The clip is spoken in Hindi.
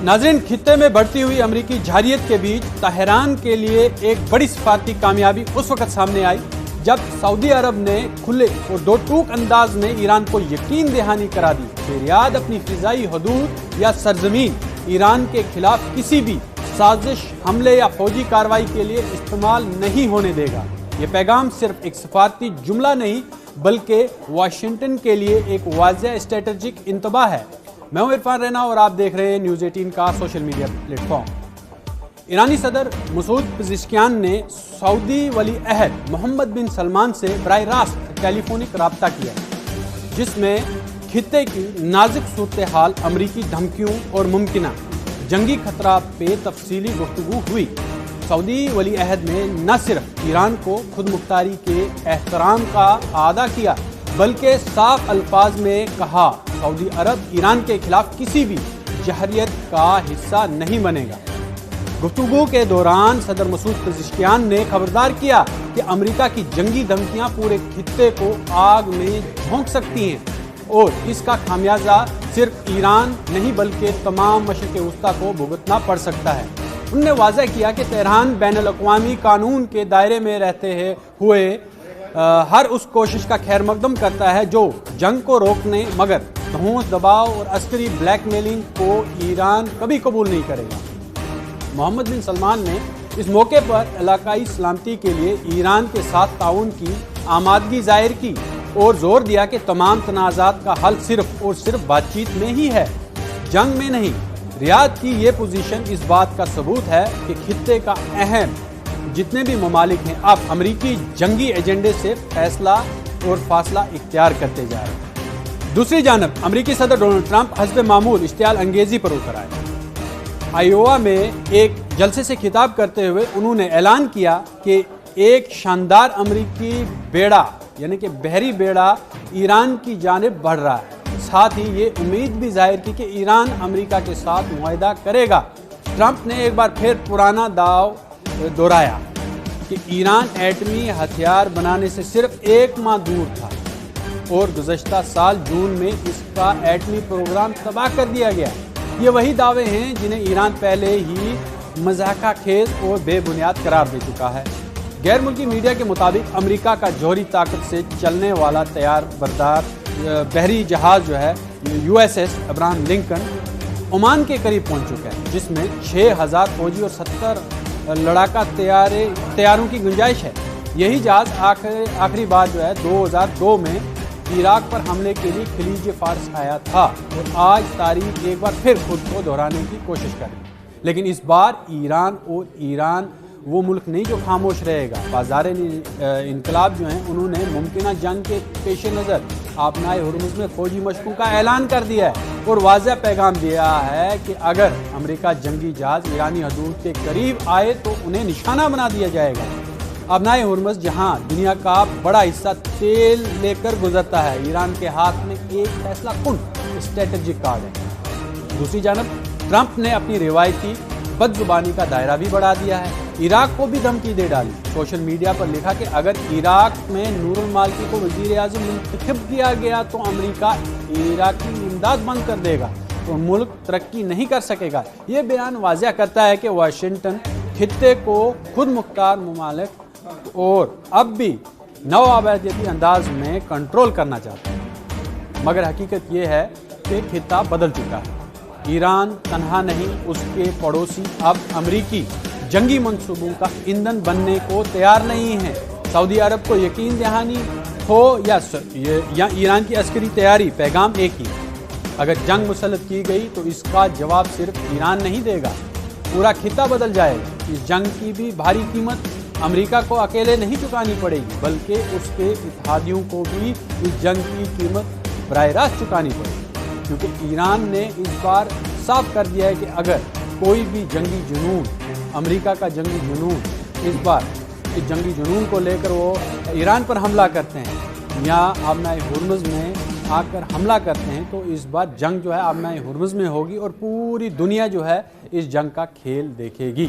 नाज़रीन, खित्ते में बढ़ती हुई अमरीकी जारियत के बीच तेहरान के लिए एक बड़ी सफारती कामयाबी उस वक्त सामने आई जब सऊदी अरब ने खुले और दो टूक अंदाज में ईरान को यकीन दहानी करा दी कि रियाद अपनी फिजाई हदूद या सरजमीन ईरान के खिलाफ किसी भी साजिश, हमले या फौजी कार्रवाई के लिए इस्तेमाल नहीं होने देगा। ये पैगाम सिर्फ एक सफारती जुमला नहीं बल्कि वाशिंगटन के लिए एक वाज़ेह स्ट्रेटेजिक इंतबाह है। मैं हूं इरफान रैना और आप देख रहे हैं न्यूज़ 18 का सोशल मीडिया प्लेटफॉर्म। ईरानी सदर मसूद पेज़ेश्कियान ने सऊदी वली अहद मोहम्मद बिन सलमान से बराह रास्त टेलीफोनिक रब्ता किया, जिसमें खित्ते की नाजुक सूरत हाल, अमरीकी धमकियों और मुमकिना जंगी खतरा पे तफसीली गुफ्तगू हुई। सऊदी वली अहद ने न सिर्फ ईरान को खुद मुख्तारी के एहतराम का आदा किया बल्कि साफ अल्फाज में कहा, सऊदी अरब ईरान के खिलाफ किसी भी जहरियत का हिस्सा नहीं बनेगा। गुफ्तगू के दौरान सदर मसूद पेज़ेश्कियान ने खबरदार किया कि अमेरिका की जंगी धमकियां पूरे खित्ते को आग में झोंक सकती हैं और इसका खामियाजा सिर्फ ईरान नहीं बल्कि तमाम मशरिक़ वस्ता को भुगतना पड़ सकता है। उन्होंने वाज़ह किया कि तेहरान बैनुल-अक़वामी कानून के दायरे में रहते हुए हर उस कोशिश का खैर मकदम करता है जो जंग को रोकने, मगर धौंस, दबाव और अस्करी ब्लैकमेलिंग को ईरान कभी कबूल नहीं करेगा। मोहम्मद बिन सलमान ने इस मौके पर इलाकाई सलामती के लिए ईरान के साथ ताउन की आमादगी जाहिर की और जोर दिया कि तमाम तनाज़ात का हल सिर्फ और सिर्फ बातचीत में ही है, जंग में नहीं। रियाद की ये पोजीशन इस बात का सबूत है कि खित्ते का अहम जितने भी ममालिक हैं अब अमरीकी जंगी एजेंडे से फैसला और फासला इख्तियार करते जा रहे हैं। दूसरी जानब अमरीकी सदर डोनाल्ड ट्रंप हस्ब मामूल इश्तियाल अंगेजी पर उतर आए। आयोवा में एक जलसे से खिताब करते हुए उन्होंने ऐलान किया कि एक शानदार अमरीकी बेड़ा यानी कि बहरी बेड़ा ईरान की जानिब बढ़ रहा है। साथ ही ये उम्मीद भी जाहिर की कि ईरान अमेरिका के साथ मुआहदा करेगा। ट्रंप ने एक बार फिर पुराना दाव दोहराया कि ईरान एटमी हथियार बनाने से सिर्फ एक माह दूर था और गुज़श्ता साल जून में इसका एटमी प्रोग्राम तबाह कर दिया गया। ये वही दावे हैं जिन्हें ईरान पहले ही मज़ाक़खेज़ और बेबुनियाद करार दे चुका है। गैर मुल्की मीडिया के मुताबिक अमेरिका का जौहरी ताकत से चलने वाला तैयार बरदार बहरी जहाज़ जो है USS अब्राहम लिंकन ओमान के करीब पहुंच चुका है, जिसमें 6000 फौजी और 70 लड़ाका तैयारों की गुंजाइश है। यही जहाज़ आखिरी बार जो है 2002 में इराक पर हमले के लिए खलीज फारस आया था और आज तारीख एक बार फिर खुद को दोहराने की कोशिश कर रही है। लेकिन इस बार ईरान वो मुल्क नहीं जो खामोश रहेगा। बाज़ार इनकलाब जो हैं उन्होंने मुमकिना जंग के पेश नज़र आबनाए हुर्मुज़ में फौजी मशकों का ऐलान कर दिया है और वाज़ेह पैगाम दिया है कि अगर अमेरिका जंगी जहाज़ ईरानी हदूद के करीब आए तो उन्हें निशाना बना दिया जाएगा। आबनाए हुर्मुज़ जहां दुनिया का बड़ा हिस्सा तेल लेकर गुजरता है, ईरान के हाथ में एक फैसला कुन स्ट्रेटेजिक कार्ड है। दूसरी जानब ट्रंप ने अपनी रिवायती बदजुबानी का दायरा भी बढ़ा दिया है। इराक को भी धमकी दे डाली। सोशल मीडिया पर लिखा कि अगर इराक में नूरुल मालिकी को वज़ीर आज़म मुंतखब किया गया तो अमेरिका इराकी इमदाद बंद कर देगा तो मुल्क तरक्की नहीं कर सकेगा। ये बयान वाज़ेह करता है कि वाशिंगटन खित्ते को खुद मुख्तार ममालिक और अब भी नौआबादियती अंदाज में कंट्रोल करना चाहता है, मगर हकीकत ये है कि खित्ता बदल चुका है। ईरान तन्हा नहीं, उसके पड़ोसी अब अमरीकी जंगी मंसूबों का ईंधन बनने को तैयार नहीं है। सऊदी अरब को यकीन दहानी हो या ईरान की अस्करी तैयारी, पैगाम एक ही। अगर जंग मुसल्लत की गई तो इसका जवाब सिर्फ ईरान नहीं देगा, पूरा खित्ता बदल जाएगा। इस जंग की भी भारी कीमत अमेरिका को अकेले नहीं चुकानी पड़ेगी बल्कि उसके इत्तेहादियों को भी इस जंग की कीमत बराह रास्त चुकानी पड़ेगी, क्योंकि ईरान ने इस बार साफ कर दिया है कि अगर कोई भी जंगी जुनून, अमेरिका का जंगी जुनून इस बार इस जंगी जुनून को लेकर वो ईरान पर हमला करते हैं या आबनाए हुर्मुज़ में आकर हमला करते हैं तो इस बार जंग जो है आबनाए हुर्मुज़ में होगी और पूरी दुनिया जो है इस जंग का खेल देखेगी।